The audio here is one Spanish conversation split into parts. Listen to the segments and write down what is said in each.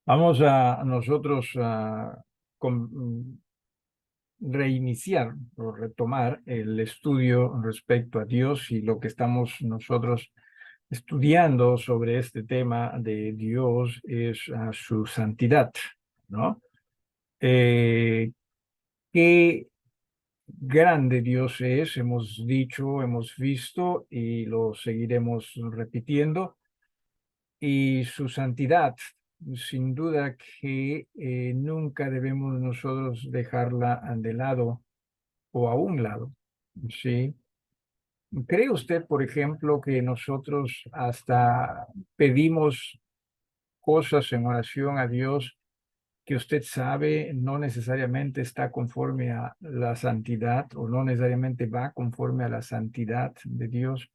Vamos a nosotros reiniciar o retomar el estudio respecto a Dios y lo que estamos nosotros estudiando sobre este tema de Dios es su santidad, ¿no? Qué grande Dios es, hemos dicho, hemos visto y lo seguiremos repitiendo. Y su santidad, sin duda que nunca debemos nosotros dejarla de lado o a un lado, ¿sí? ¿Cree usted, por ejemplo, que nosotros hasta pedimos cosas en oración a Dios que usted sabe no necesariamente está conforme a la santidad o no necesariamente va conforme a la santidad de Dios?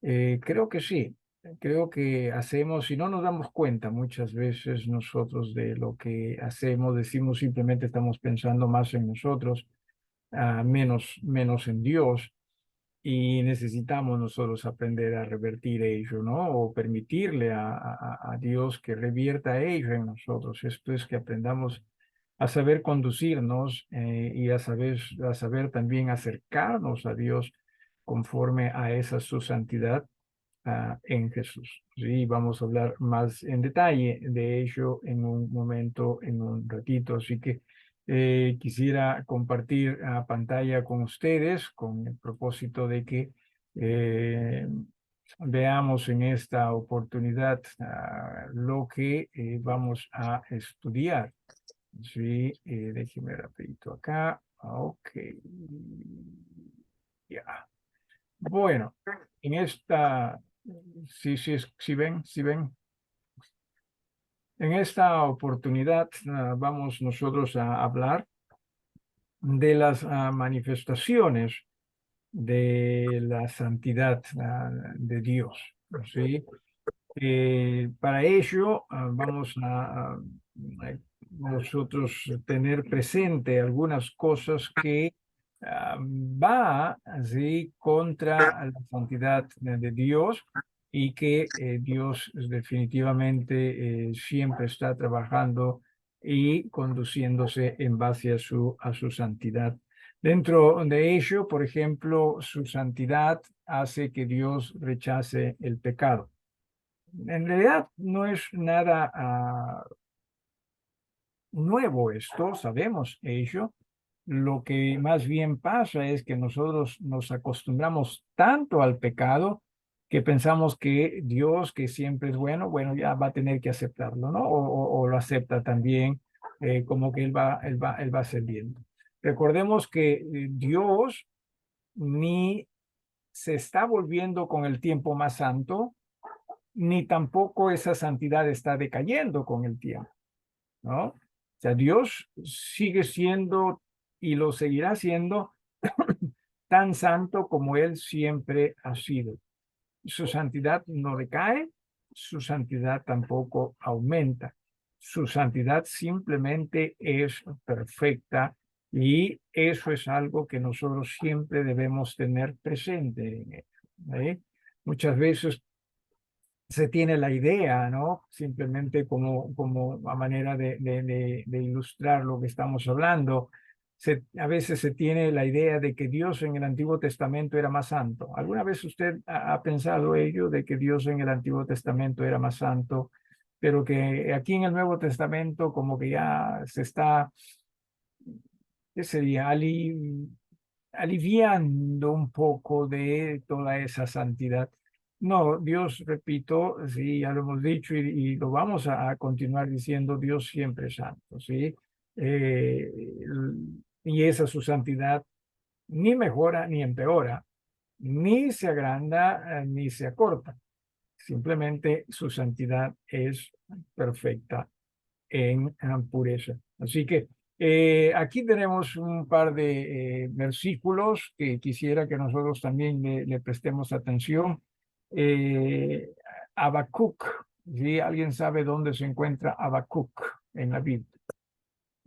Creo que sí, creo que hacemos y no nos damos cuenta muchas veces nosotros de lo que hacemos, decimos simplemente estamos pensando más en nosotros, menos en Dios, y necesitamos nosotros aprender a revertir ello, ¿no? O permitirle a Dios que revierta ello en nosotros. Esto es que aprendamos a saber conducirnos y a saber también acercarnos a Dios conforme a esa su santidad en Jesús. Sí, vamos a hablar más en detalle de ello en un momento, en un ratito. Así que quisiera compartir pantalla con ustedes con el propósito de que eh, veamos en esta oportunidad lo que vamos a estudiar. Sí, déjeme rapidito acá. Ok. Ya. Bueno, en esta, si ven, en esta oportunidad vamos nosotros a hablar de las manifestaciones de la santidad de Dios, ¿sí? Para ello vamos a nosotros tener presente algunas cosas que va así contra la santidad de Dios y que Dios definitivamente siempre está trabajando y conduciéndose en base a su santidad. Dentro de ello, por ejemplo, su santidad hace que Dios rechace el pecado. En realidad no es nada nuevo esto, sabemos ello. Lo que más bien pasa es que nosotros nos acostumbramos tanto al pecado que pensamos que Dios, que siempre es bueno, bueno, ya va a tener que aceptarlo, ¿no? O lo acepta también como que él va a ser bien. Recordemos que Dios ni se está volviendo con el tiempo más santo, ni tampoco esa santidad está decayendo con el tiempo, ¿no? O sea, Dios sigue siendo y lo seguirá siendo tan santo como Él siempre ha sido. Su santidad no decae, su santidad tampoco aumenta. Su santidad simplemente es perfecta y eso es algo que nosotros siempre debemos tener presente en él, ¿eh? Muchas veces se tiene la idea, ¿no? Simplemente como a manera de ilustrar lo que estamos hablando. A veces se tiene la idea de que Dios en el Antiguo Testamento era más santo. ¿Alguna vez usted ha pensado ello, de que Dios en el Antiguo Testamento era más santo, pero que aquí en el Nuevo Testamento como que ya se está, ¿qué sería? Aliviando un poco de toda esa santidad? No, Dios, repito, sí, ya lo hemos dicho y lo vamos a continuar diciendo, Dios siempre es santo, ¿sí? Eh, y esa su santidad ni mejora ni empeora, ni se agranda ni se acorta. Simplemente su santidad es perfecta en pureza. Así que aquí tenemos un par de versículos que quisiera que nosotros también le prestemos atención. Eh, Habacuc, ¿sí? ¿Alguien sabe dónde se encuentra Habacuc en la Biblia?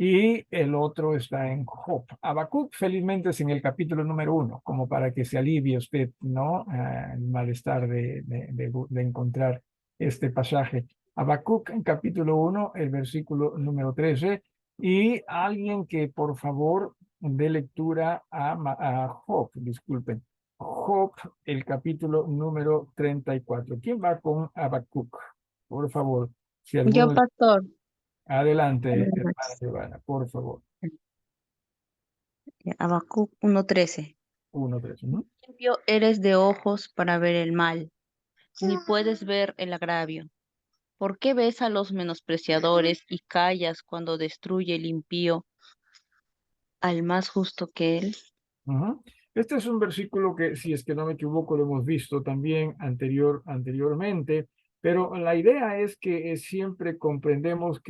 Y el otro está en Job. Habacuc felizmente es en el capítulo número 1, como para que se alivie usted, ¿no? El malestar de encontrar este pasaje. Habacuc en capítulo 1, el versículo número 13. Y alguien que por favor dé lectura a Job, disculpen. Job, el capítulo número 34. ¿Quién va con Habacuc? Por favor, si Yo, alguno... pastor. Adelante, hermana Giovanna, por favor. Habacuc 1:13. 1, 3. ¿No? Limpio eres de ojos para ver el mal, ni puedes ver el agravio. ¿Por qué ves a los menospreciadores y callas cuando destruye el impío al más justo que él? Ujú. Este es un versículo que, si es que no me equivoco, lo hemos visto también anteriormente, pero la idea es que siempre comprendemos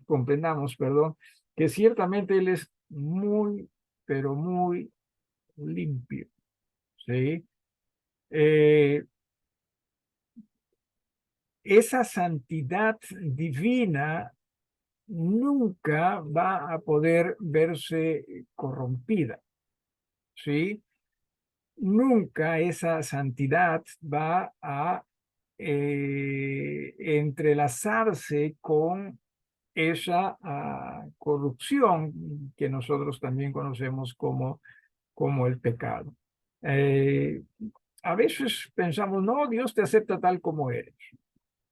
comprendamos, perdón, que ciertamente Él es muy, pero muy limpio, ¿sí? Eh, esa santidad divina nunca va a poder verse corrompida, ¿sí? Nunca esa santidad va a entrelazarse con esa corrupción que nosotros también conocemos como el pecado. Eh, a veces pensamos, no, Dios te acepta tal como eres.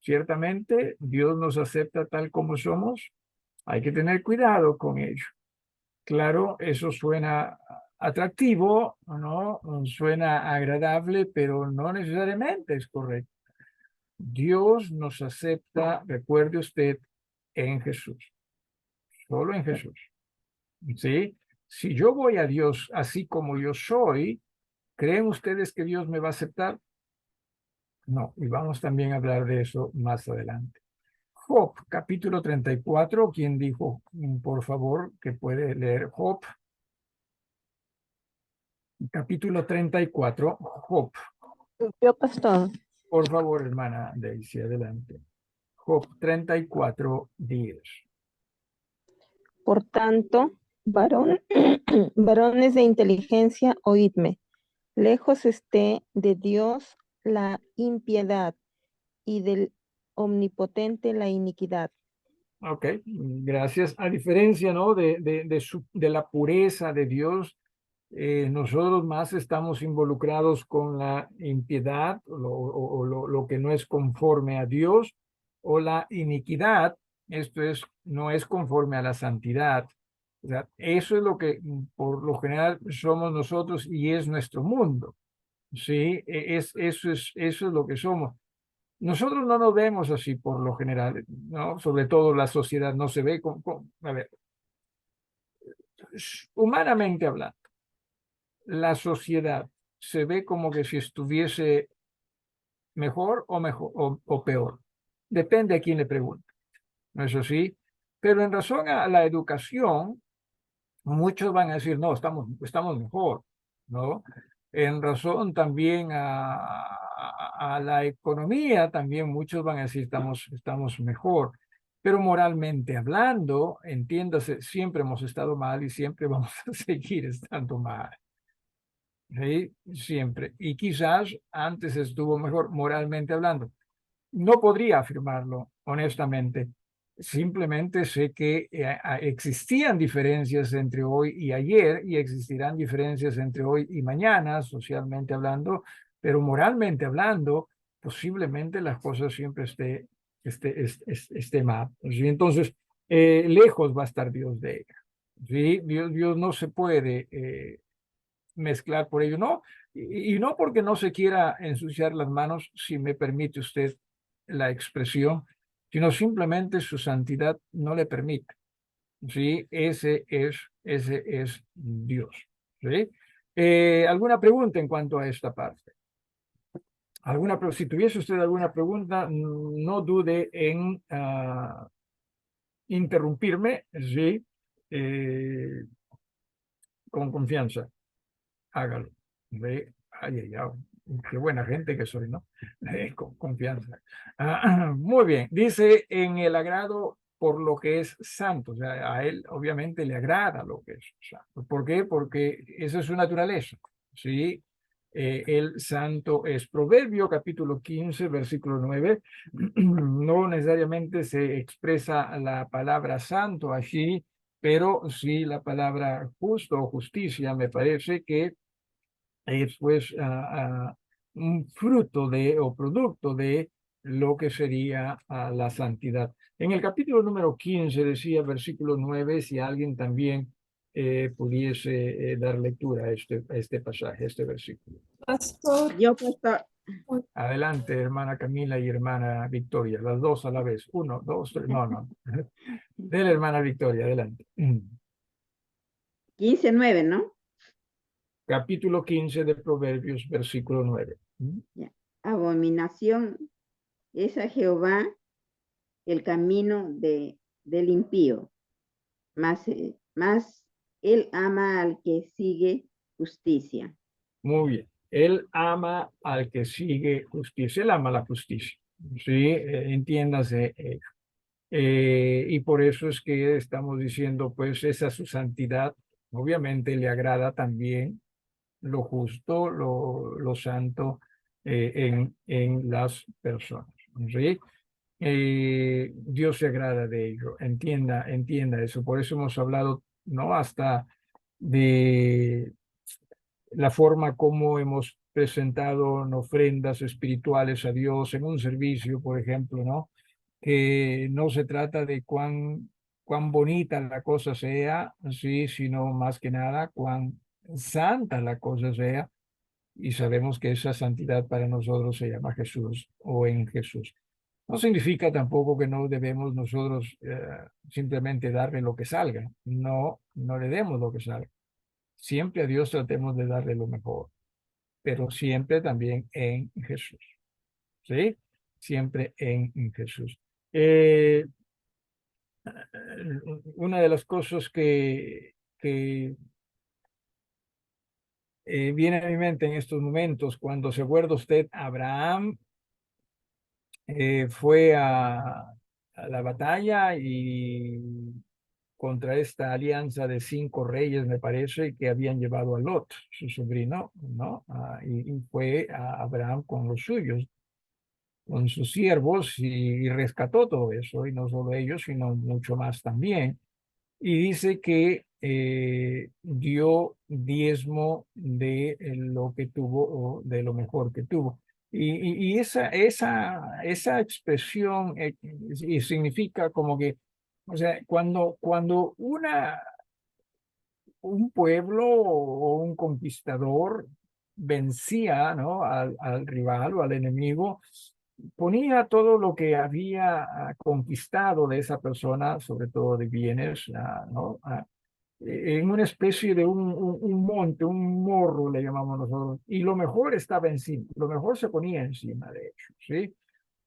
Ciertamente, Dios nos acepta tal como somos. Hay que tener cuidado con ello. Claro, eso suena atractivo, ¿no? Suena agradable, pero no necesariamente es correcto. Dios nos acepta, recuerde usted, en Jesús, solo en Jesús. ¿Sí? Si yo voy a Dios así como yo soy, ¿creen ustedes que Dios me va a aceptar? No, y vamos también a hablar de eso más adelante. Job, capítulo 34. ¿Quién dijo, por favor, que puede leer Job? Capítulo 34, Job. Yo, pastor, Por favor, hermana Daisy, adelante. Job 34:10. por tanto, varón, varones de inteligencia, oídme. Lejos esté de Dios la impiedad y del omnipotente la iniquidad. Ok, gracias. A diferencia, ¿no? De la pureza de Dios, nosotros más estamos involucrados con la impiedad o lo que no es conforme a Dios o la iniquidad. Esto es, no es conforme a la santidad. O sea, eso es lo que por lo general somos nosotros y es nuestro mundo. Sí, eso es lo que somos. Nosotros no nos vemos así por lo general, ¿no? Sobre todo la sociedad no se ve a ver, humanamente hablando, la sociedad se ve como que si estuviese mejor o peor. Depende a quién le pregunte, ¿no es así? Pero en razón a la educación, muchos van a decir, no, estamos mejor, ¿no? En razón también a la economía, también muchos van a decir, estamos mejor. Pero moralmente hablando, entiéndase, siempre hemos estado mal y siempre vamos a seguir estando mal. ¿Sí? Siempre. Y quizás antes estuvo mejor moralmente hablando. No podría afirmarlo, honestamente. Simplemente sé que existían diferencias entre hoy y ayer y existirán diferencias entre hoy y mañana, socialmente hablando, pero moralmente hablando, posiblemente las cosas siempre esté mal. ¿Sí? Entonces, lejos va a estar Dios de ella. ¿Sí? Dios no se puede mezclar por ello, no, y no porque no se quiera ensuciar las manos, si me permite usted la expresión, sino simplemente su santidad no le permite. ¿Sí? Ese es Dios. ¿Sí? ¿Alguna pregunta en cuanto a esta parte? Si tuviese usted alguna pregunta, no dude en interrumpirme, ¿sí? Con confianza. Hágalo. Ve, ay, ay, ay, qué buena gente que soy, ¿no? Con confianza. Muy bien, dice en el agrado por lo que es santo, o sea, a él obviamente le agrada lo que es santo. ¿Por qué? Porque esa es su naturaleza, ¿sí? el santo es. Proverbio capítulo 15, versículo 9. No necesariamente se expresa la palabra santo allí, pero sí la palabra justo o justicia. Me parece que es pues un fruto de o producto de lo que sería la santidad. En el capítulo número 15 decía, versículo 9, si alguien también pudiese dar lectura a este pasaje, a este versículo. Pastor, Yo, pastor. Adelante, hermana Camila y hermana Victoria, las dos a la vez. 1, 2, 3, no. De la hermana Victoria, adelante. 15:9, ¿no? Capítulo 15 de Proverbios, versículo 9. Ya. Abominación es a Jehová el camino del impío, más él ama al que sigue justicia. Muy bien. Él ama al que sigue justicia. Él ama la justicia. Sí, entiéndase. Y por eso es que estamos diciendo, pues, esa su santidad. Obviamente le agrada también lo justo, lo santo en las personas. ¿Sí? Dios se agrada de ello. Entienda eso. Por eso hemos hablado, no hasta de la forma como hemos presentado ofrendas espirituales a Dios en un servicio, por ejemplo, ¿no? Que no se trata de cuán bonita la cosa sea, sí, sino más que nada cuán santa la cosa sea, y sabemos que esa santidad para nosotros se llama Jesús o en Jesús. No significa tampoco que no debemos nosotros simplemente darle lo que salga, no le demos lo que salga. Siempre a Dios tratemos de darle lo mejor, pero siempre también en Jesús, ¿sí? Siempre en Jesús. Una de las cosas que viene a mi mente en estos momentos, cuando se acuerda usted, Abraham fue a la batalla y contra esta alianza de 5 reyes, me parece, que habían llevado a Lot, su sobrino, ¿no? Y fue a Abraham con los suyos, con sus siervos, y rescató todo eso, y no solo ellos, sino mucho más también. Y dice que dio diezmo de lo que tuvo, o de lo mejor que tuvo. Y esa expresión y significa como que, o sea, cuando un pueblo o un conquistador vencía, ¿no? al rival o al enemigo, ponía todo lo que había conquistado de esa persona, sobre todo de bienes, ¿no? En una especie de un monte, un morro, le llamamos nosotros, y lo mejor estaba encima, lo mejor se ponía encima, de hecho, ¿sí?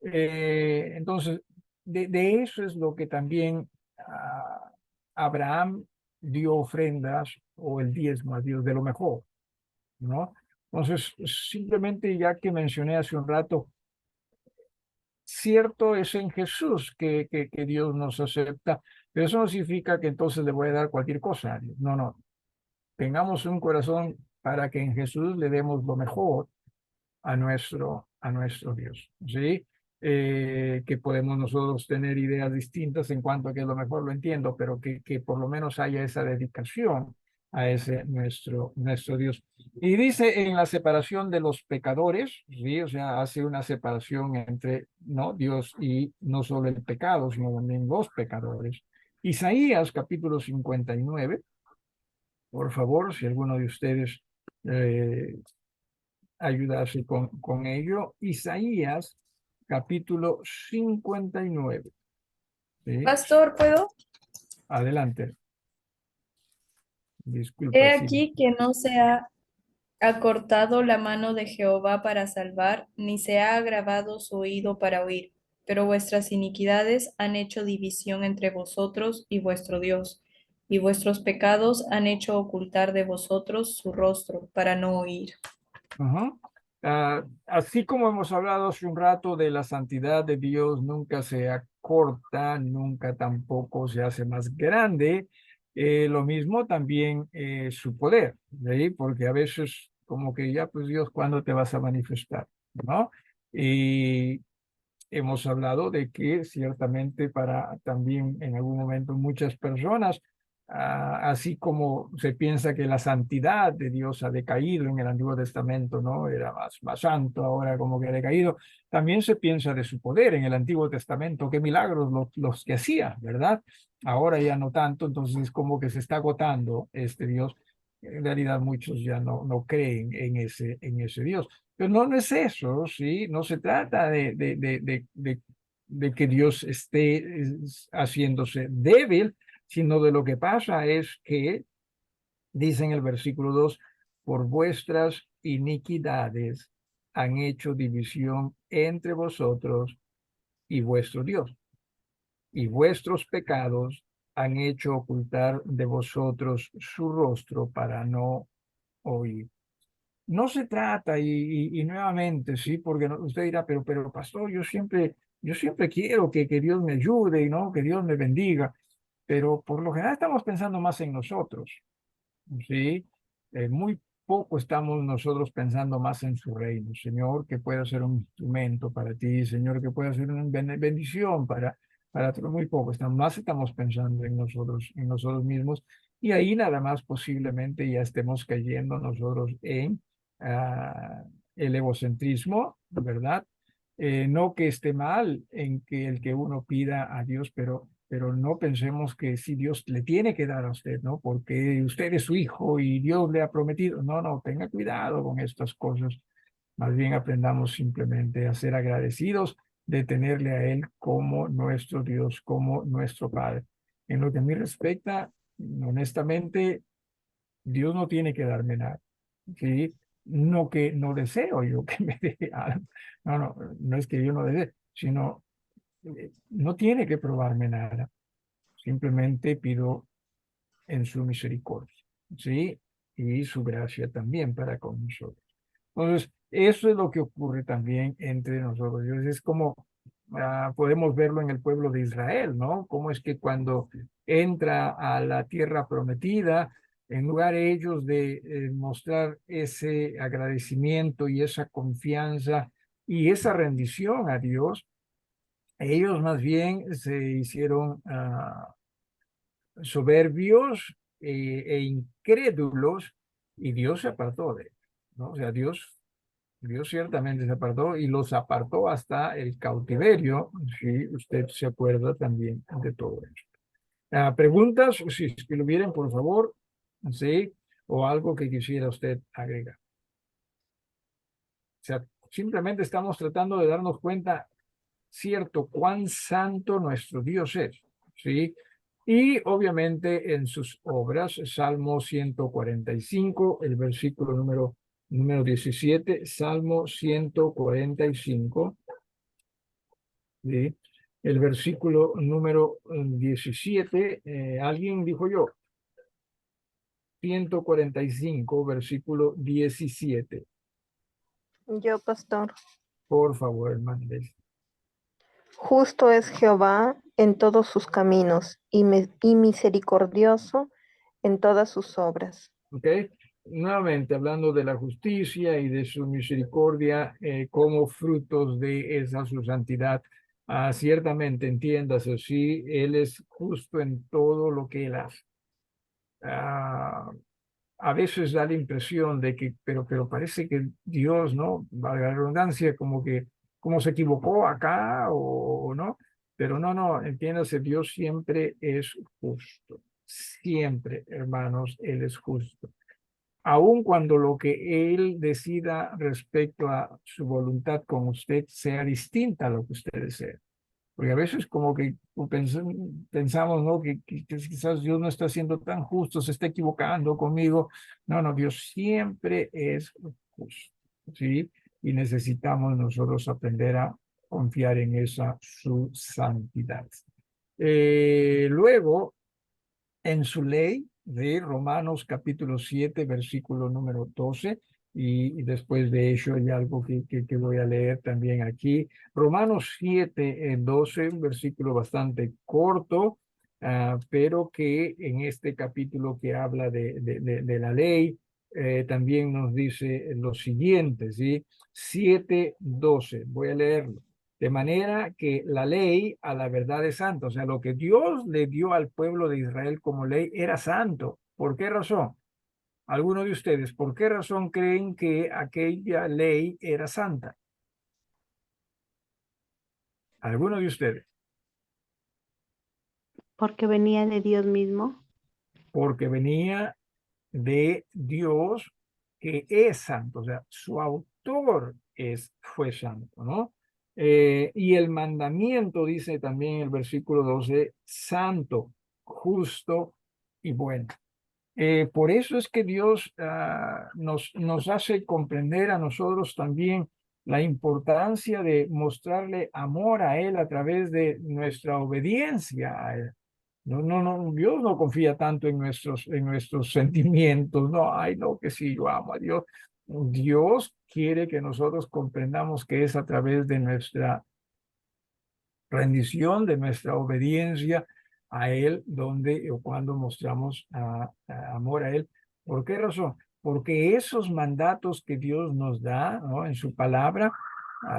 Entonces, de eso es lo que también Abraham dio ofrendas o el diezmo a Dios, de lo mejor, ¿no? Entonces, simplemente ya que mencioné hace un rato, cierto es en Jesús que Dios nos acepta, pero eso no significa que entonces le voy a dar cualquier cosa a Dios. No. Tengamos un corazón para que en Jesús le demos lo mejor a nuestro Dios, ¿sí? Que podemos nosotros tener ideas distintas en cuanto a qué es lo mejor, lo entiendo, pero que por lo menos haya esa dedicación a ese nuestro Dios. Y dice en la separación de los pecadores, ¿sí? O sea, hace una separación entre, ¿no? Dios y no solo el pecado, sino también los pecadores. Isaías capítulo 59, por favor, si alguno de ustedes ayudarse con ello. Isaías capítulo 59. ¿Sí? Pastor, ¿puedo? Adelante. Disculpa. He Sí. aquí que no se ha acortado la mano de Jehová para salvar, ni se ha agravado su oído para oír, pero vuestras iniquidades han hecho división entre vosotros y vuestro Dios, y vuestros pecados han hecho ocultar de vosotros su rostro para no oír. Ajá. Así como hemos hablado hace un rato de la santidad de Dios, nunca se acorta, nunca tampoco se hace más grande. Lo mismo también su poder, ¿sí? Porque a veces como que ya, pues Dios, ¿cuándo te vas a manifestar? ¿No? Y hemos hablado de que ciertamente para también en algún momento muchas personas, así como se piensa que la santidad de Dios ha decaído en el Antiguo Testamento, ¿no? Era más santo, ahora como que ha decaído, también se piensa de su poder en el Antiguo Testamento, qué milagros los que hacía, ¿verdad? Ahora ya no tanto, entonces como que se está agotando este Dios. En realidad muchos ya no creen en ese Dios. Pero no es eso, ¿sí? No se trata de que Dios esté haciéndose débil, sino de lo que pasa es que, dice en el versículo 2, por vuestras iniquidades han hecho división entre vosotros y vuestro Dios, y vuestros pecados han hecho ocultar de vosotros su rostro para no oír. No se trata, y nuevamente, sí, porque usted dirá, pero pastor, yo siempre quiero que Dios me ayude y no, que Dios me bendiga, pero por lo general estamos pensando más en nosotros, ¿sí? Muy poco estamos nosotros pensando más en su reino. Señor, que pueda ser un instrumento para ti, Señor, que pueda ser una bendición para ti. Muy poco, más estamos pensando en nosotros mismos, y ahí nada más posiblemente ya estemos cayendo nosotros en el egocentrismo, ¿verdad? No que esté mal en que el que uno pida a Dios, pero no pensemos que si Dios le tiene que dar a usted, ¿no? Porque usted es su hijo y Dios le ha prometido. No, tenga cuidado con estas cosas. Más bien aprendamos simplemente a ser agradecidos de tenerle a Él como nuestro Dios, como nuestro Padre. En lo que a mí respecta, honestamente, Dios no tiene que darme nada, ¿sí? No que no deseo yo que me dé algo. No es que yo no desee, sino no tiene que probarme nada. Simplemente pido en su misericordia, ¿sí? Y su gracia también para con nosotros. Entonces, eso es lo que ocurre también entre nosotros. Es como podemos verlo en el pueblo de Israel, ¿no? Cómo es que cuando entra a la tierra prometida, en lugar de ellos de mostrar ese agradecimiento y esa confianza y esa rendición a Dios, ellos más bien se hicieron soberbios e incrédulos, y Dios se apartó de ellos, ¿no? O sea, Dios ciertamente se apartó y los apartó hasta el cautiverio, si usted se acuerda también de todo eso. Preguntas, si es que lo vieran, por favor, ¿sí? O algo que quisiera usted agregar. O sea, simplemente estamos tratando de darnos cuenta, cierto, cuán santo nuestro Dios es, ¿sí? Y obviamente en sus obras, Salmo 145, el versículo número 17, Salmo 145, ¿sí? El versículo número 17, alguien dijo yo, 145, versículo 17. Yo, pastor. Por favor, hermano. Justo es Jehová en todos sus caminos y misericordioso en todas sus obras. ¿Ok? Nuevamente, hablando de la justicia y de su misericordia como frutos de esa su santidad, ciertamente entiéndase, sí, Él es justo en todo lo que Él hace. A veces da la impresión de que, pero parece que Dios, ¿no? Valga la redundancia, como se equivocó acá o no, pero no, entiéndase, Dios siempre es justo, siempre, hermanos, Él es justo. Aun cuando lo que Él decida respecto a su voluntad con usted sea distinta a lo que usted desea. Porque a veces como que pensamos, ¿no? Que quizás Dios no está siendo tan justo, se está equivocando conmigo. No, Dios siempre es justo, ¿sí? Y necesitamos nosotros aprender a confiar en esa su santidad. Luego, en su ley de Romanos capítulo 7, versículo número 12, y después de eso hay algo que voy a leer también aquí. Romanos 7, 12, un versículo bastante corto, pero que en este capítulo que habla de la ley, también nos dice lo siguiente, ¿sí? 7:12, voy a leerlo. De manera que la ley a la verdad es santa. O sea, lo que Dios le dio al pueblo de Israel como ley era santo. ¿Por qué razón? Algunos de ustedes, ¿por qué razón creen que aquella ley era santa? Algunos de ustedes. Porque venía de Dios mismo. Porque venía de Dios que es santo, o sea, su autor fue santo, ¿no? Y el mandamiento dice también en el versículo 12, santo, justo y bueno. Por eso es que Dios nos hace comprender a nosotros también la importancia de mostrarle amor a Él a través de nuestra obediencia a Él. No, Dios no confía tanto en nuestros sentimientos, no, ay, no, que sí, yo amo a Dios. Dios quiere que nosotros comprendamos que es a través de nuestra rendición, de nuestra obediencia a Él, donde o cuando mostramos amor a Él. ¿Por qué razón? Porque esos mandatos que Dios nos da, ¿no?, en su palabra,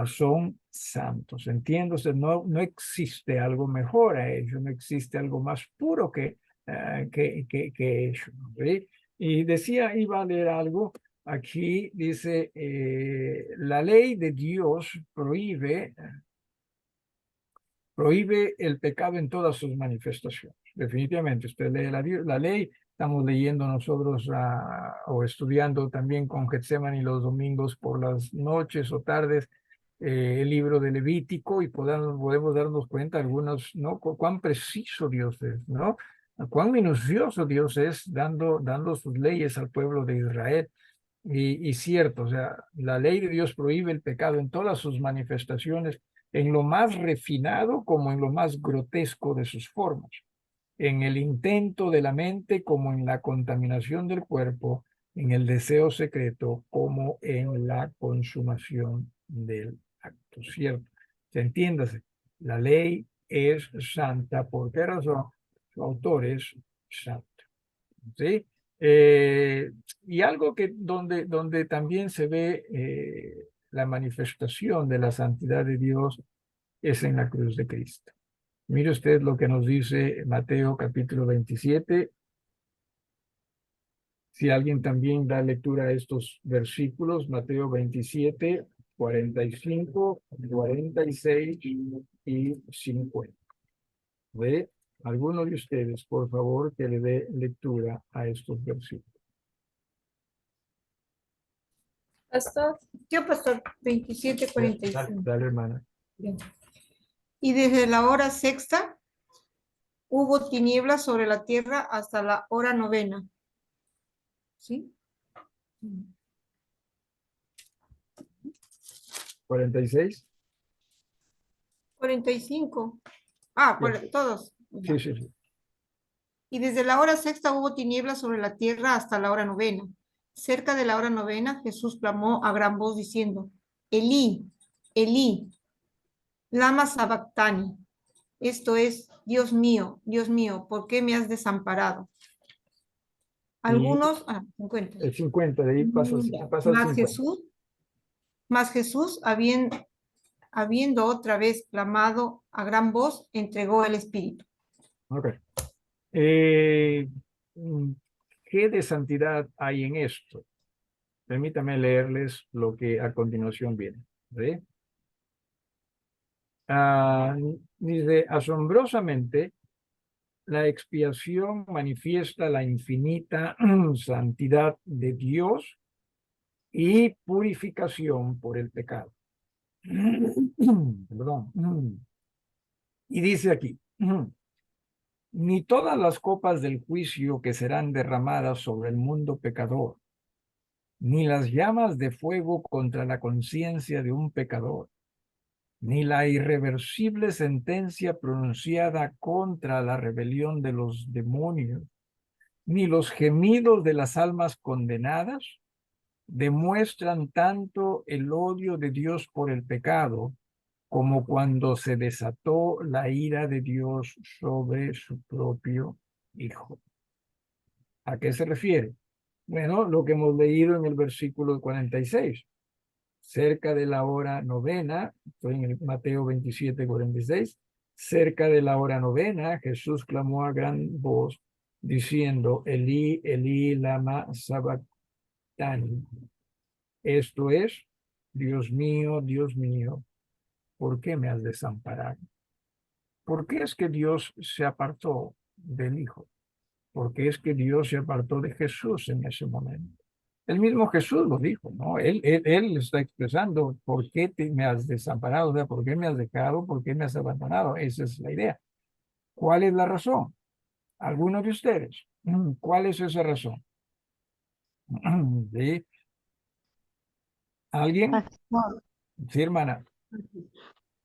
son santos. Entiéndose, no existe algo mejor a ellos, no existe algo más puro que ellos, ¿sí? Y decía, iba a leer algo, aquí dice, la ley de Dios prohíbe el pecado en todas sus manifestaciones. Definitivamente, usted lee la ley, estamos leyendo nosotros o estudiando también con Getsemani los domingos por las noches o tardes el libro de Levítico y podemos darnos cuenta algunos, ¿no?, cuán preciso Dios es, ¿no? Cuán minucioso Dios es dando sus leyes al pueblo de Israel. Y cierto, o sea, la ley de Dios prohíbe el pecado en todas sus manifestaciones, en lo más refinado como en lo más grotesco de sus formas, en el intento de la mente como en la contaminación del cuerpo, en el deseo secreto como en la consumación del acto. Cierto, entiéndase, la ley es santa. ¿Por qué razón? Su autor es santo. ¿Sí? Y algo que donde también se ve la manifestación de la santidad de Dios es en la cruz de Cristo. Mire usted lo que nos dice Mateo capítulo 27. Si alguien también da lectura a estos versículos, Mateo 27, 45, 46 y 50. ¿Ve? Alguno de ustedes, por favor, que le dé lectura a estos versículos. Pastor, yo pastor 27:45. Dale, hermana. Bien. Y desde la hora sexta hubo tinieblas sobre la tierra hasta la hora novena. ¿Sí? 46. 45. Ah, todos. Sí, sí, sí. Y desde la hora sexta hubo tinieblas sobre la tierra hasta la hora novena. Cerca de la hora novena, Jesús clamó a gran voz diciendo, Elí, Elí, lama sabactani. Esto es, Dios mío, ¿por qué me has desamparado? Algunos, 50. El 50, de ahí pasa al 50. Mas Jesús, habiendo otra vez clamado a gran voz, entregó el Espíritu. Ok. ¿Qué de santidad hay en esto? Permítame leerles lo que a continuación viene. ¿Sí? Dice, asombrosamente, la expiación manifiesta la infinita santidad de Dios y purificación por el pecado. Perdón. Y dice aquí, ni todas las copas del juicio que serán derramadas sobre el mundo pecador, ni las llamas de fuego contra la conciencia de un pecador, ni la irreversible sentencia pronunciada contra la rebelión de los demonios, ni los gemidos de las almas condenadas, demuestran tanto el odio de Dios por el pecado como cuando se desató la ira de Dios sobre su propio Hijo. ¿A qué se refiere? Bueno, lo que hemos leído en el versículo 46. Cerca de la hora novena, estoy en el Mateo 27:46, cerca de la hora novena, Jesús clamó a gran voz, diciendo, Elí, Elí, lama sabactani. Esto es, Dios mío, ¿por qué me has desamparado? ¿Por qué es que Dios se apartó del Hijo? ¿Por qué es que Dios se apartó de Jesús en ese momento? El mismo Jesús lo dijo, ¿no? Él está expresando, ¿por qué me has desamparado? O sea, ¿por qué me has dejado? ¿Por qué me has abandonado? Esa es la idea. ¿Cuál es la razón? Algunos de ustedes. ¿Cuál es esa razón? ¿Sí? ¿Alguien? Pastor, Sí, hermana.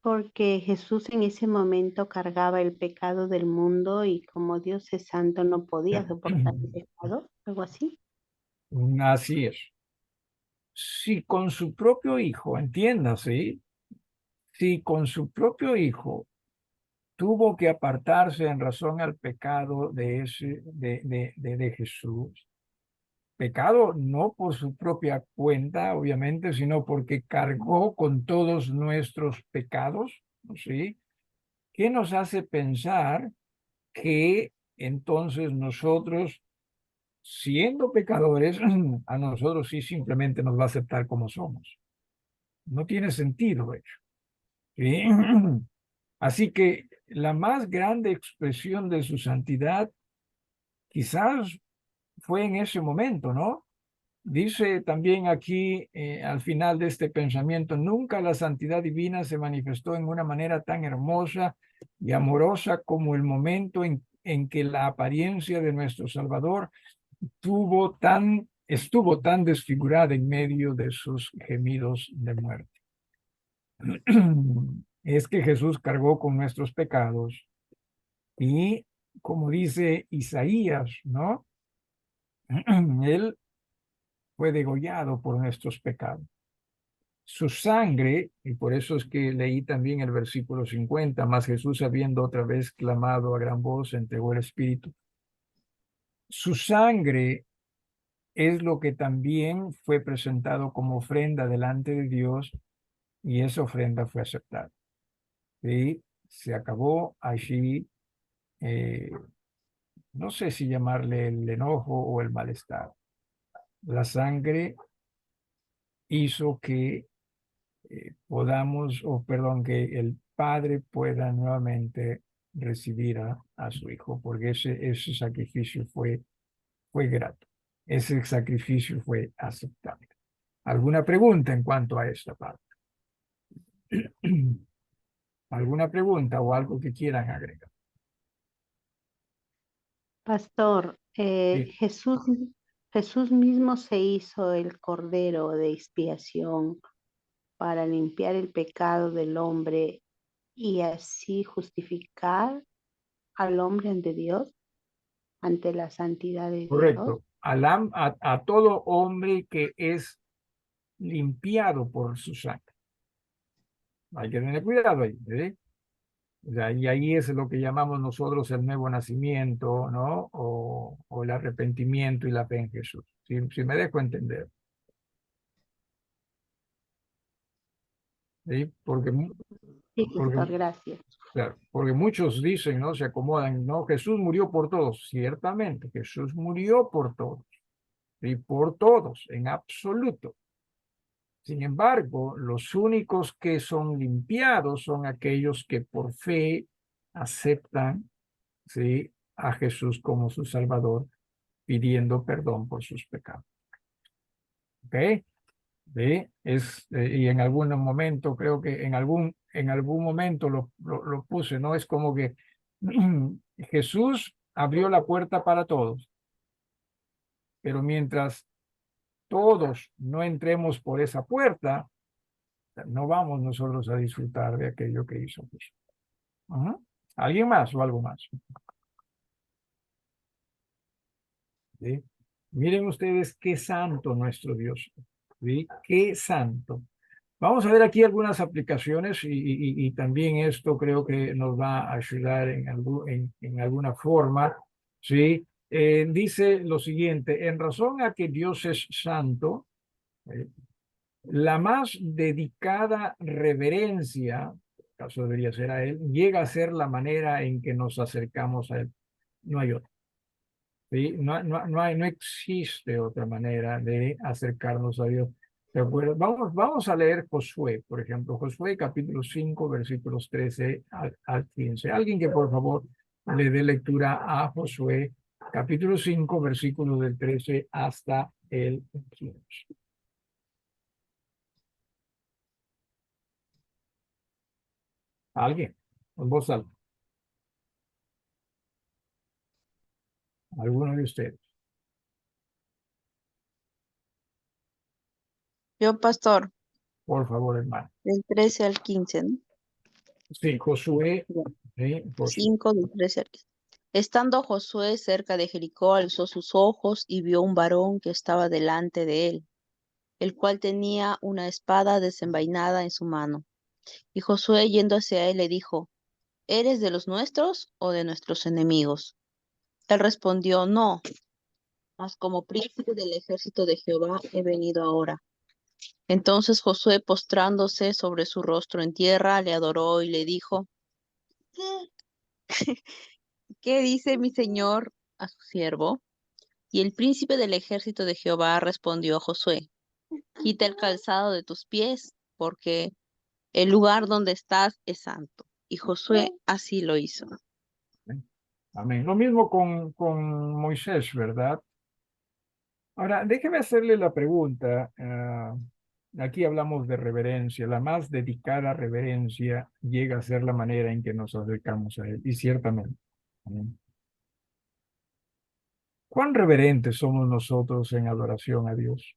porque Jesús en ese momento cargaba el pecado del mundo y como Dios es santo no podía soportar el pecado, algo así. Así es. Si con su propio hijo, entiéndase, si con su propio hijo tuvo que apartarse en razón al pecado de Jesús, pecado no por su propia cuenta, obviamente, sino porque cargó con todos nuestros pecados, ¿sí? ¿Qué nos hace pensar que entonces nosotros, siendo pecadores, a nosotros sí simplemente nos va a aceptar como somos? No tiene sentido eso, ¿sí? Así que la más grande expresión de su santidad quizás fue en ese momento, ¿no? Dice también aquí al final de este pensamiento, nunca la santidad divina se manifestó en una manera tan hermosa y amorosa como el momento en que la apariencia de nuestro Salvador estuvo tan desfigurada en medio de sus gemidos de muerte. Es que Jesús cargó con nuestros pecados y, como dice Isaías, ¿no? Él fue degollado por nuestros pecados. Su sangre, y por eso es que leí también el versículo 50, más Jesús habiendo otra vez clamado a gran voz, entregó el Espíritu. Su sangre es lo que también fue presentado como ofrenda delante de Dios y esa ofrenda fue aceptada. Y se acabó allí, no sé si llamarle el enojo o el malestar. La sangre hizo que podamos, o perdón, que el Padre pueda nuevamente recibir a su Hijo, porque ese sacrificio fue grato. Ese sacrificio fue aceptable. ¿Alguna pregunta en cuanto a esta parte? ¿Alguna pregunta o algo que quieran agregar? Pastor, Sí, Jesús mismo se hizo el cordero de expiación para limpiar el pecado del hombre y así justificar al hombre ante Dios, ante la santidad de Dios. correcto. A todo hombre que es limpiado por su sangre. Hay que tener cuidado ahí, ¿sí? O sea, y ahí es lo que llamamos nosotros el nuevo nacimiento, ¿no? O el arrepentimiento y la fe en Jesús. Si me dejo entender. ¿Sí? Sí, Porque, Pastor, gracias. claro, porque muchos dicen, ¿no? Se acomodan, no, Jesús murió por todos. Ciertamente, Jesús murió por todos. Y por todos, en absoluto. Sin embargo, los únicos que son limpiados son aquellos que por fe aceptan, ¿sí?, a Jesús como su Salvador, pidiendo perdón por sus pecados. ¿Ok? ¿Sí? Y en algún momento, creo que en algún momento lo puse, ¿no? Es como que Jesús abrió la puerta para todos, pero mientras todos no entremos por esa puerta, no vamos nosotros a disfrutar de aquello que hizo Jesús. ¿Alguien más o algo más? ¿Sí? Miren ustedes qué santo nuestro Dios. ¿Sí? Qué santo. Vamos a ver aquí algunas aplicaciones y también esto creo que nos va a ayudar en alguna forma, ¿sí? dice lo siguiente: en razón a que Dios es santo, la más dedicada reverencia, en caso debería ser a Él, llega a ser la manera en que nos acercamos a Él. No hay otra. ¿Sí? No existe otra manera de acercarnos a Dios. ¿De acuerdo? Vamos a leer Josué, por ejemplo. Josué capítulo 5, versículos 13 al 15. Alguien que por favor le dé lectura a Josué capítulo 5, versículos del 13 hasta el 15. ¿Alguien? Con voz alta. ¿Alguno de ustedes? Yo, pastor, Por favor, hermano. del 13 al 15, ¿no? Sí, Josué. Ya. Sí, Josué. 5 del 13 al 15. Estando Josué cerca de Jericó, alzó sus ojos y vio un varón que estaba delante de él, el cual tenía una espada desenvainada en su mano. Y Josué, yendo hacia él, le dijo: ¿Eres de los nuestros o de nuestros enemigos? Él respondió: No, mas como príncipe del ejército de Jehová he venido ahora. Entonces Josué, postrándose sobre su rostro en tierra, le adoró y le dijo: ¿Qué dice mi señor a su siervo? Y el príncipe del ejército de Jehová respondió a Josué: Quita el calzado de tus pies, porque el lugar donde estás es santo. Y Josué así lo hizo. Amén. Lo mismo con Moisés, ¿verdad? Ahora, déjeme hacerle la pregunta. Aquí hablamos de reverencia. La más dedicada reverencia llega a ser la manera en que nos acercamos a Él. Y ciertamente. Amén. ¿Cuán reverentes somos nosotros en adoración a Dios?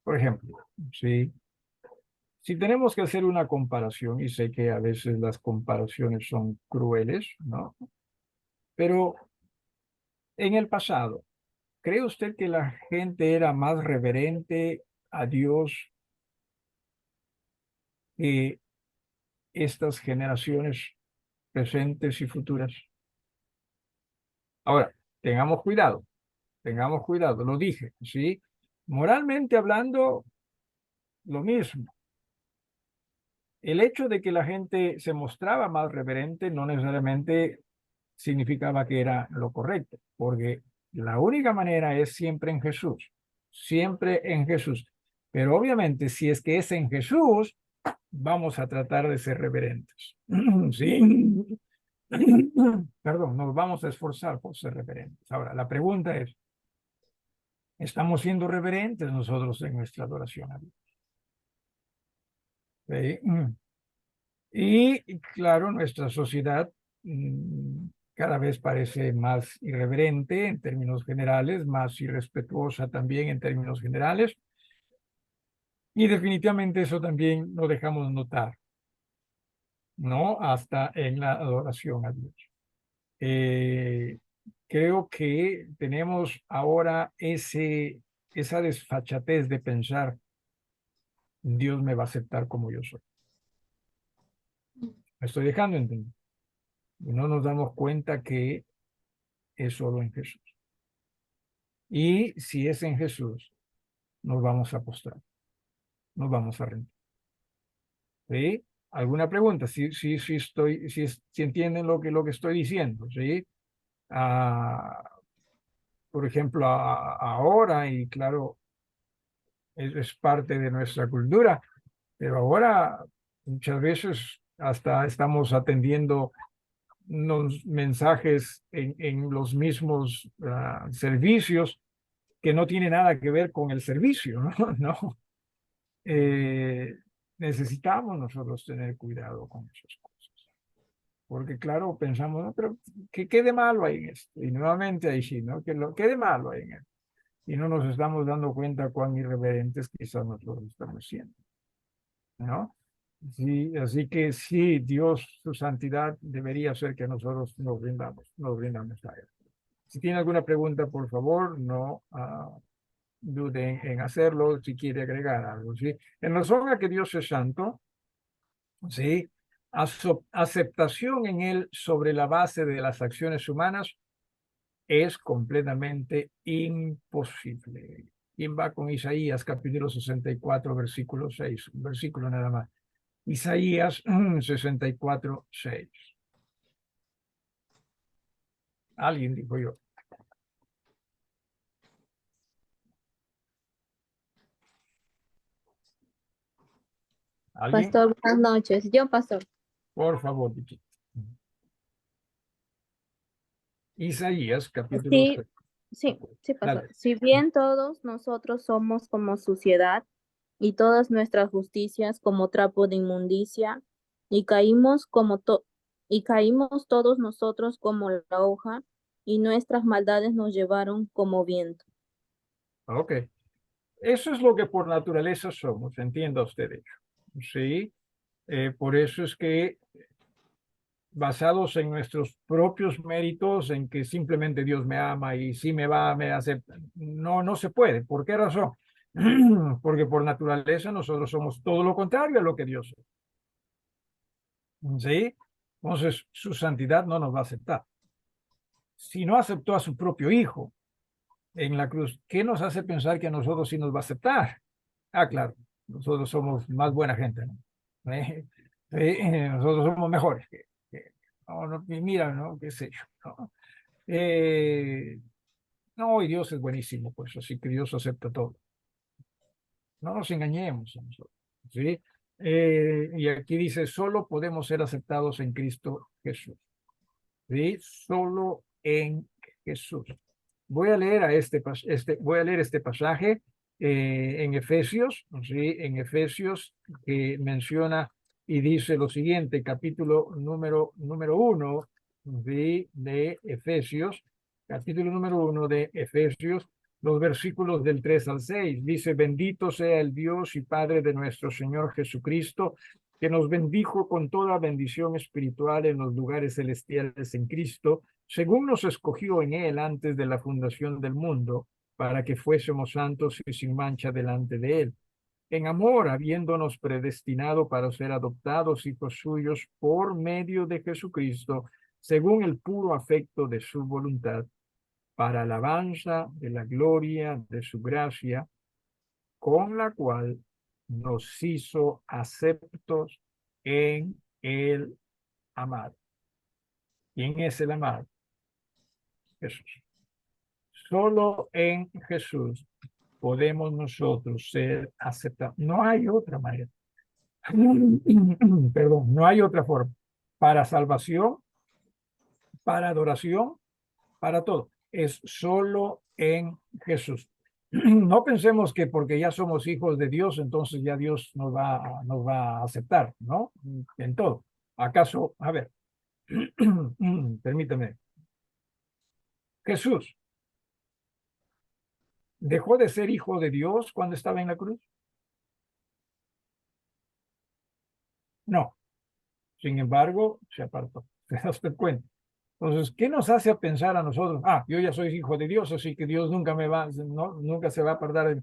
Por ejemplo, si tenemos que hacer una comparación, y sé que a veces las comparaciones son crueles, ¿no? Pero en el pasado, ¿cree usted que la gente era más reverente a Dios que estas generaciones presentes y futuras? Ahora, tengamos cuidado, lo dije, ¿sí? Moralmente hablando, lo mismo. El hecho de que la gente se mostraba más reverente no necesariamente significaba que era lo correcto, porque la única manera es siempre en Jesús, siempre en Jesús. Pero obviamente, si es que es en Jesús, vamos a tratar de ser reverentes. Sí. Perdón, nos vamos a esforzar por ser reverentes. Ahora, la pregunta es, ¿estamos siendo reverentes nosotros en nuestra adoración a Dios? ¿Sí? Y claro, nuestra sociedad cada vez parece más irreverente en términos generales, más irrespetuosa también en términos generales. Y definitivamente eso también lo dejamos notar, ¿no? Hasta en la adoración a Dios. Creo que tenemos ahora esa desfachatez de pensar, Dios me va a aceptar como yo soy. Me estoy dejando entender. Y no nos damos cuenta que es solo en Jesús. Y si es en Jesús, nos vamos a postrar, nos vamos a rendir. ¿Sí? ¿Alguna pregunta? Si entienden lo que estoy diciendo, ¿sí? Por ejemplo, ahora, y claro, es parte de nuestra cultura, pero ahora muchas veces hasta estamos atendiendo unos mensajes en los mismos servicios que no tiene nada que ver con el servicio, ¿no? No. Necesitamos nosotros tener cuidado con esas cosas. Porque claro, pensamos, no, pero ¿qué de malo hay en esto? Y nuevamente ahí sí, ¿no? ¿Qué de malo hay en esto? Y no nos estamos dando cuenta cuán irreverentes quizás nosotros estamos siendo, ¿no? Sí, así que sí, Dios, su santidad debería hacer que nosotros nos rindamos a Él. Si tiene alguna pregunta, por favor, no duden en hacerlo si quiere agregar algo, ¿sí? En razón a que Dios es santo, ¿sí? Aceptación en Él sobre la base de las acciones humanas es completamente imposible. ¿Quién va con Isaías capítulo 64, versículo 6? Un versículo nada más. Isaías 64, 6. Alguien dijo yo. ¿Alguien? Pastor, buenas noches. Yo, pastor. Por favor, Vicky. Isaías capítulo Sí, 6. sí, Dale. pastor. Si bien todos nosotros somos como suciedad y todas nuestras justicias como trapo de inmundicia, y caímos y caímos todos nosotros como la hoja, y nuestras maldades nos llevaron como viento. Ok. Eso es lo que por naturaleza somos, entienda usted ello. Sí. Por eso es que basados en nuestros propios méritos, en que simplemente Dios me ama y si me va, me acepta. No, no se puede. ¿Por qué razón? Porque por naturaleza nosotros somos todo lo contrario a lo que Dios es. ¿Sí? Entonces, su santidad no nos va a aceptar. Si no aceptó a su propio hijo en la cruz, ¿qué nos hace pensar que a nosotros sí nos va a aceptar? Ah, claro, nosotros somos más buena gente, ¿no? Nosotros somos mejores. No, no, y mira, ¿no? ¿Qué sé yo? ¿No? No, y Dios es buenísimo, pues así que Dios acepta todo. No nos engañemos a nosotros, ¿sí? Y aquí dice, solo podemos ser aceptados en Cristo Jesús, ¿sí? Solo en Jesús. Voy a leer voy a leer este pasaje en Efesios, ¿sí? En Efesios que menciona y dice lo siguiente, capítulo número 1, ¿sí? De Efesios, capítulo número 1 de Efesios, los versículos del 3 al 6. Dice, bendito sea el Dios y Padre de nuestro Señor Jesucristo, que nos bendijo con toda bendición espiritual en los lugares celestiales en Cristo, según nos escogió en él antes de la fundación del mundo, para que fuésemos santos y sin mancha delante de él. En amor, habiéndonos predestinado para ser adoptados hijos suyos por medio de Jesucristo, según el puro afecto de su voluntad, para alabanza de la gloria de su gracia, con la cual nos hizo aceptos en el amado. ¿Quién es el amado? Jesús. Solo en Jesús podemos nosotros ser aceptados. No hay otra manera. Perdón, no hay otra forma. Para salvación, para adoración, para todo. Es solo en Jesús. No pensemos que porque ya somos hijos de Dios, entonces ya Dios nos va a aceptar, ¿no? En todo. ¿Acaso? A ver, permítame. Jesús dejó de ser hijo de Dios cuando estaba en la cruz. No. Sin embargo, se apartó. ¿Se da usted cuenta? Entonces, ¿qué nos hace pensar a nosotros? Ah, yo ya soy hijo de Dios, así que Dios nunca me va, no, nunca se va a apartar de mí.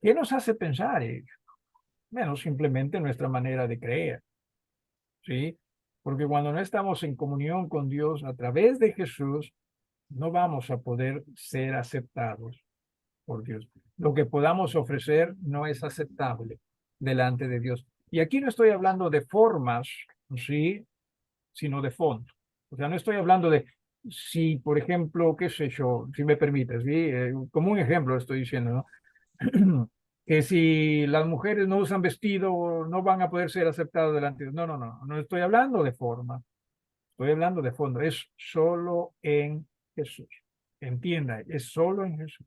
¿Qué nos hace pensar ello? Bueno, simplemente nuestra manera de creer, ¿sí? Porque cuando no estamos en comunión con Dios a través de Jesús, no vamos a poder ser aceptados por Dios. Lo que podamos ofrecer no es aceptable delante de Dios. Y aquí no estoy hablando de formas, ¿sí? Sino de fondo. O sea, no estoy hablando de si, por ejemplo, qué sé yo, si me permites, ¿sí? Como un ejemplo estoy diciendo, ¿no? Que si las mujeres no usan vestido, no van a poder ser aceptadas delante de Dios. No, no, no, no estoy hablando de forma, estoy hablando de fondo. Es solo en Jesús. Entienda, es solo en Jesús.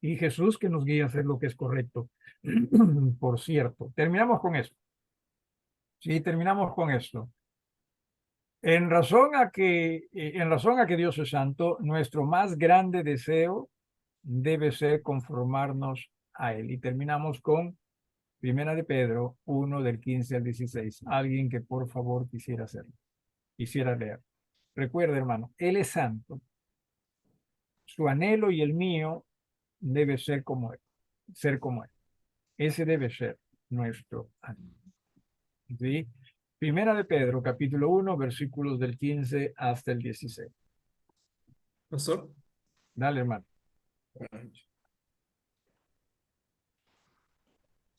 Y Jesús que nos guía a hacer lo que es correcto. Por cierto, terminamos con esto. Sí, terminamos con esto. En razón a que Dios es santo, nuestro más grande deseo debe ser conformarnos a Él. Y terminamos con Primera de Pedro 1 del 15 al 16. Alguien que por favor quisiera hacerlo, quisiera leer. Recuerda, hermano, Él es santo. Su anhelo y el mío debe ser como Él, ser como Él. Ese debe ser nuestro anhelo. ¿Sí? Primera de Pedro, capítulo 1, versículos del 15 hasta el 16. Pastor, Dale, hermano.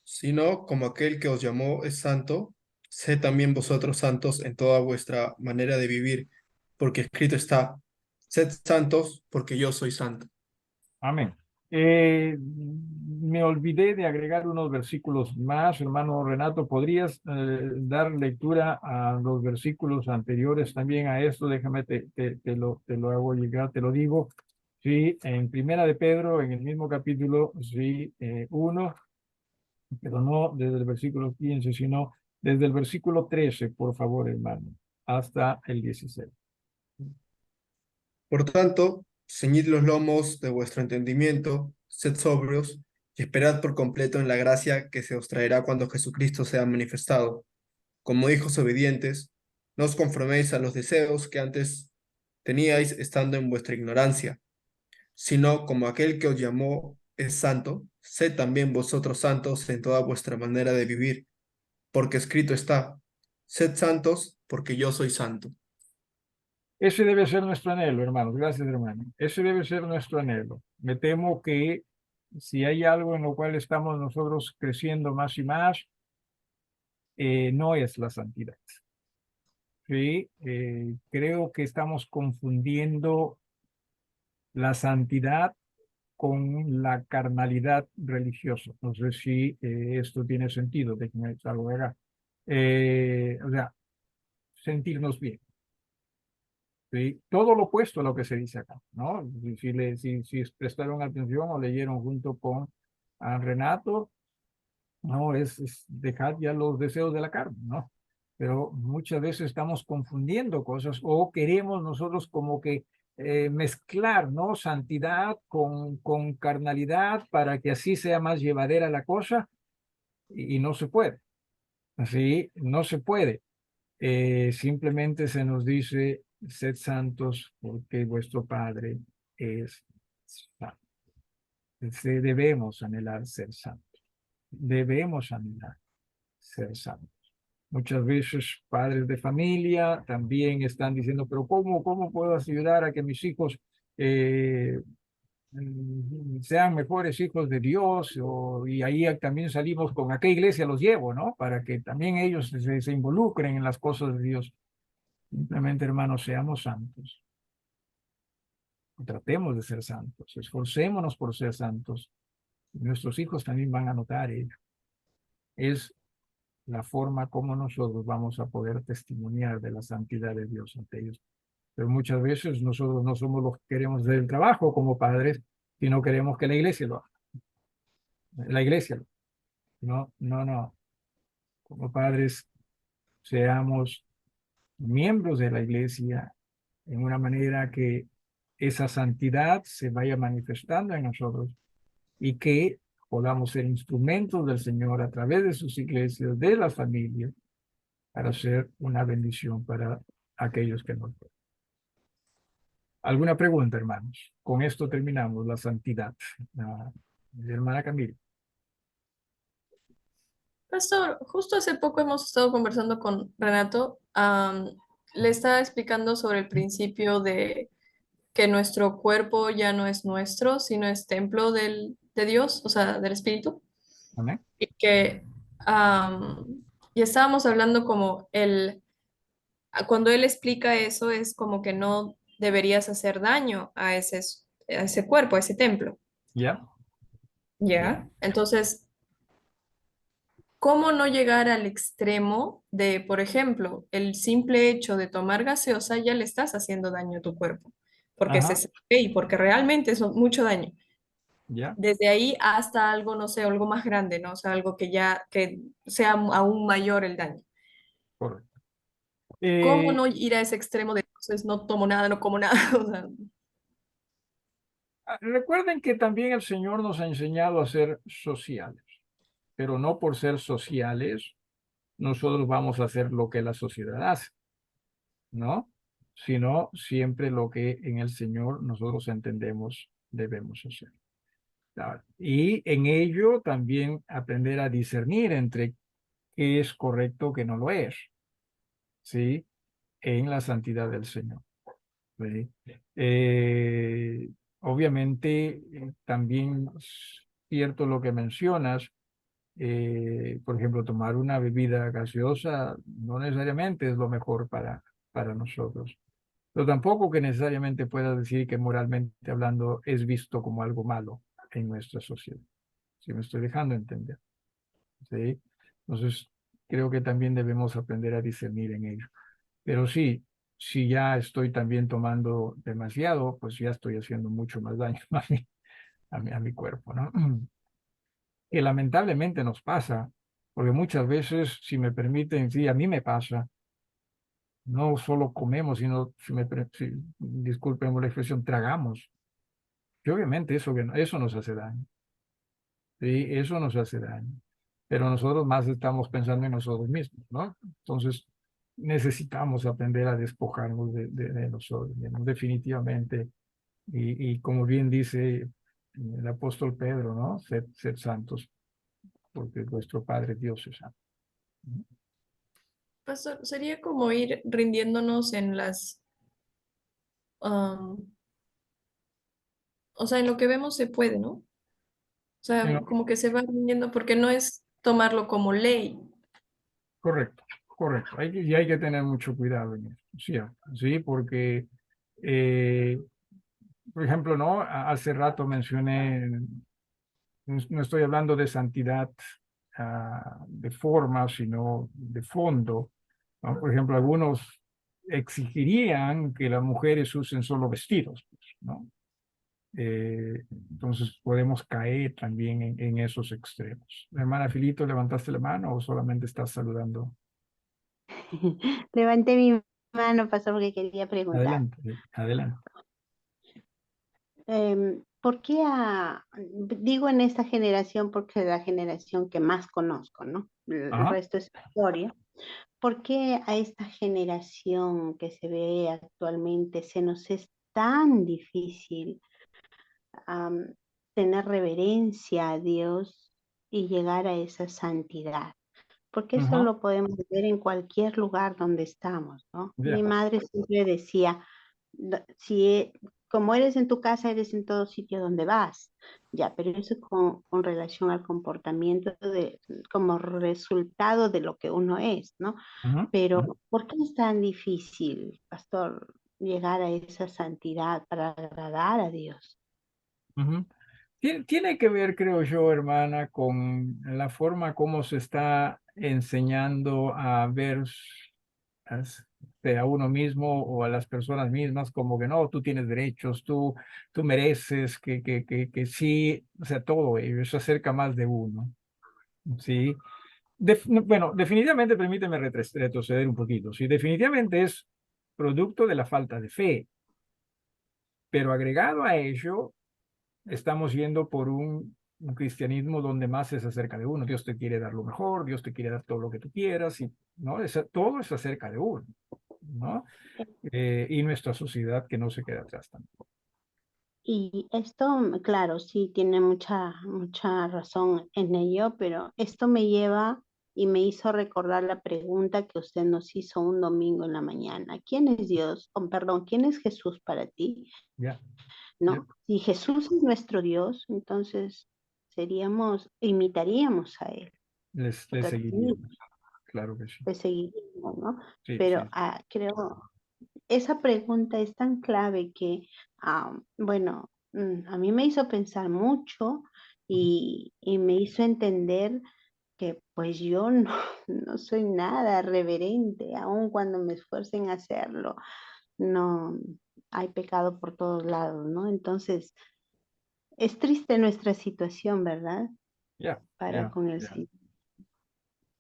Sino como aquel que os llamó es santo, sed también vosotros santos en toda vuestra manera de vivir, porque escrito está, sed santos porque yo soy santo. Amén. Me olvidé de agregar unos versículos más, hermano Renato. ¿Podrías dar lectura a los versículos anteriores también a esto? Déjame, te lo hago llegar, te lo digo. Sí, en Primera de Pedro, en el mismo capítulo, sí, 1, pero no desde el versículo 15, sino desde el versículo 13, por favor, hermano, hasta el 16. Por tanto, ceñid los lomos de vuestro entendimiento, sed sobrios y esperad por completo en la gracia que se os traerá cuando Jesucristo sea manifestado. Como hijos obedientes, no os conforméis a los deseos que antes teníais estando en vuestra ignorancia, sino como aquel que os llamó es santo, sed también vosotros santos en toda vuestra manera de vivir, porque escrito está, sed santos porque yo soy santo. Ese debe ser nuestro anhelo, hermanos. Gracias, hermano. Ese debe ser nuestro anhelo. Me temo que si hay algo en lo cual estamos nosotros creciendo más y más, no es la santidad. Sí, creo que estamos confundiendo la santidad con la carnalidad religiosa. No sé si esto tiene sentido, déjenme algo acá. O sea, sentirnos bien. ¿Sí? Todo lo opuesto a lo que se dice acá, ¿no? Si prestaron atención o leyeron junto con Renato, no, es dejar ya los deseos de la carne, ¿no? Pero muchas veces estamos confundiendo cosas o queremos nosotros como que mezclar, ¿no? Santidad con carnalidad para que así sea más llevadera la cosa y no se puede. Así no se puede. Simplemente se nos dice, sed santos porque vuestro Padre es santo. Debemos anhelar ser santos. Debemos anhelar ser santos. Muchas veces padres de familia también están diciendo, pero ¿cómo puedo ayudar a que mis hijos sean mejores hijos de Dios? Y ahí también salimos con a qué iglesia los llevo, ¿no? Para que también ellos se involucren en las cosas de Dios. Simplemente, hermanos, seamos santos. Tratemos de ser santos. Esforcémonos por ser santos. Nuestros hijos también van a notar ello. Es la forma como nosotros vamos a poder testimoniar de la santidad de Dios ante ellos. Pero muchas veces nosotros no somos los que queremos hacer el trabajo como padres, sino queremos que la iglesia lo haga. La iglesia lo haga. No, no, no. Como padres, seamos miembros de la iglesia en una manera que esa santidad se vaya manifestando en nosotros y que podamos ser instrumentos del Señor a través de sus iglesias, de las familias, para ser una bendición para aquellos que nos ven. ¿Alguna pregunta, hermanos? Con esto terminamos la santidad. Hermana Camila. Pastor, justo hace poco hemos estado conversando con Renato. Le estaba explicando sobre el principio de que nuestro cuerpo ya no es nuestro, sino es templo de Dios, o sea, del Espíritu. Amén. Y que y estábamos hablando como cuando él explica eso, es como que no deberías hacer daño a ese cuerpo, a ese templo. ¿Ya? ¿Ya? Entonces, ¿cómo no llegar al extremo de, por ejemplo, el simple hecho de tomar gaseosa ya le estás haciendo daño a tu cuerpo? Porque se Ajá. sabe y porque realmente es mucho daño. ¿Ya? Desde ahí hasta algo, no sé, algo más grande, ¿no? O sea, algo que sea aún mayor el daño. Correcto. ¿Cómo no ir a ese extremo de entonces no tomo nada, no como nada? O sea, Recuerden que también el Señor nos ha enseñado a ser sociales, pero no por ser sociales nosotros vamos a hacer lo que la sociedad hace, ¿no? Sino siempre lo que en el Señor nosotros entendemos debemos hacer. Claro. Y en ello también aprender a discernir entre qué es correcto, qué no lo es, ¿sí? En la santidad del Señor. ¿Sí? obviamente, también es cierto lo que mencionas. Por ejemplo, tomar una bebida gaseosa no necesariamente es lo mejor para nosotros. Pero tampoco que necesariamente pueda decir que moralmente hablando es visto como algo malo en nuestra sociedad. Si me estoy dejando entender. ¿Sí? Entonces, creo que también debemos aprender a discernir en ello. Pero sí, si ya estoy también tomando demasiado, pues ya estoy haciendo mucho más daño a mi cuerpo, ¿no? Que lamentablemente nos pasa, porque muchas veces, si me permiten, sí, a mí me pasa, no solo comemos, sino, disculpen la expresión, tragamos. Y obviamente eso nos hace daño. Sí, eso nos hace daño. Pero nosotros más estamos pensando en nosotros mismos, ¿no? Entonces, necesitamos aprender a despojarnos de nosotros mismos, definitivamente. Y como bien dice el apóstol Pedro, ¿no? Sed santos, porque vuestro Padre Dios es santo. Pastor, sería como ir rindiéndonos en am, o sea, en lo que vemos se puede, ¿no? O sea, Bueno, como que se va rindiendo porque no es tomarlo como ley. correcto, correcto. Y hay que tener mucho cuidado en esto, ¿cierto? Sí, porque, eh, por ejemplo, ¿no? Hace rato mencioné, no estoy hablando de santidad de forma, sino de fondo, ¿no? Por ejemplo, algunos exigirían que las mujeres usen solo vestidos, pues, ¿no? Entonces podemos caer también en esos extremos. Hermana Filito, ¿levantaste la mano o solamente estás saludando? Levanté mi mano, pastor, porque quería preguntar. Adelante, adelante. ¿Por qué digo en esta generación porque es la generación que más conozco, ¿no? El Ajá. resto es historia. ¿Por qué a esta generación que se ve actualmente se nos es tan difícil am, tener reverencia a Dios y llegar a esa santidad? Porque eso Ajá. lo podemos ver en cualquier lugar donde estamos, ¿no? Ya. Mi madre siempre decía, si como eres en tu casa, eres en todo sitio donde vas. Ya, pero eso con relación al comportamiento como resultado de lo que uno es, ¿no? Ajá. Pero, ¿por qué es tan difícil, pastor, llegar a esa santidad para agradar a Dios? Ujú. Tiene que ver, creo yo, hermana, con la forma como se está enseñando a ver as- a uno mismo o a las personas mismas como que no, tú tienes derechos, tú mereces, que sí, o sea, todo ello, eso acerca más de uno, ¿sí? Bueno, definitivamente, permíteme retroceder un poquito, sí, definitivamente es producto de la falta de fe, pero agregado a ello estamos yendo por un cristianismo donde más es acerca de uno. Dios te quiere dar lo mejor, Dios te quiere dar todo lo que tú quieras, y ¿no? Todo es acerca de uno, ¿no? Y nuestra sociedad que no se queda atrás tampoco. Y esto, claro, sí tiene mucha razón en ello, pero esto me lleva y me hizo recordar la pregunta que usted nos hizo un domingo en la mañana. ¿Quién es Dios? Perdón, ¿quién es Jesús para ti? Ya, ya, ¿No? Si Jesús es nuestro Dios, entonces imitaríamos a Él, o les seguiríamos, claro que sí. le seguiríamos, ¿no? Sí, sí. Pero creo, esa pregunta es tan clave que, bueno, a mí me hizo pensar mucho y me hizo entender que pues yo no, no soy nada reverente, aun cuando me esfuercen a hacerlo, no hay pecado por todos lados, ¿no? Entonces, es triste nuestra situación, ¿verdad? Ya, Para ya, con el ya. Señor.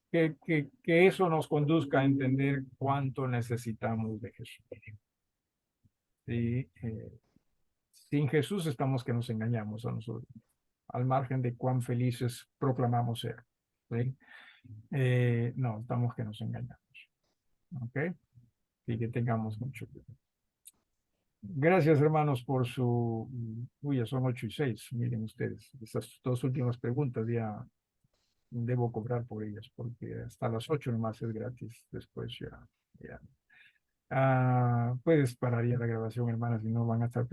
Que eso nos conduzca a entender cuánto necesitamos de Jesús. Sí, sin Jesús estamos que nos engañamos a nosotros, al margen de cuán felices proclamamos ser. ¿Sí? No, estamos que nos engañamos. ¿Ok? Y que tengamos mucho cuidado. Gracias, hermanos, por su... Uy, ya son 8:06. Miren ustedes, esas dos últimas preguntas ya debo cobrar por ellas, porque hasta las 8 nomás es gratis. Después ya. Puedes parar ya la grabación, hermanas, si no van a estar...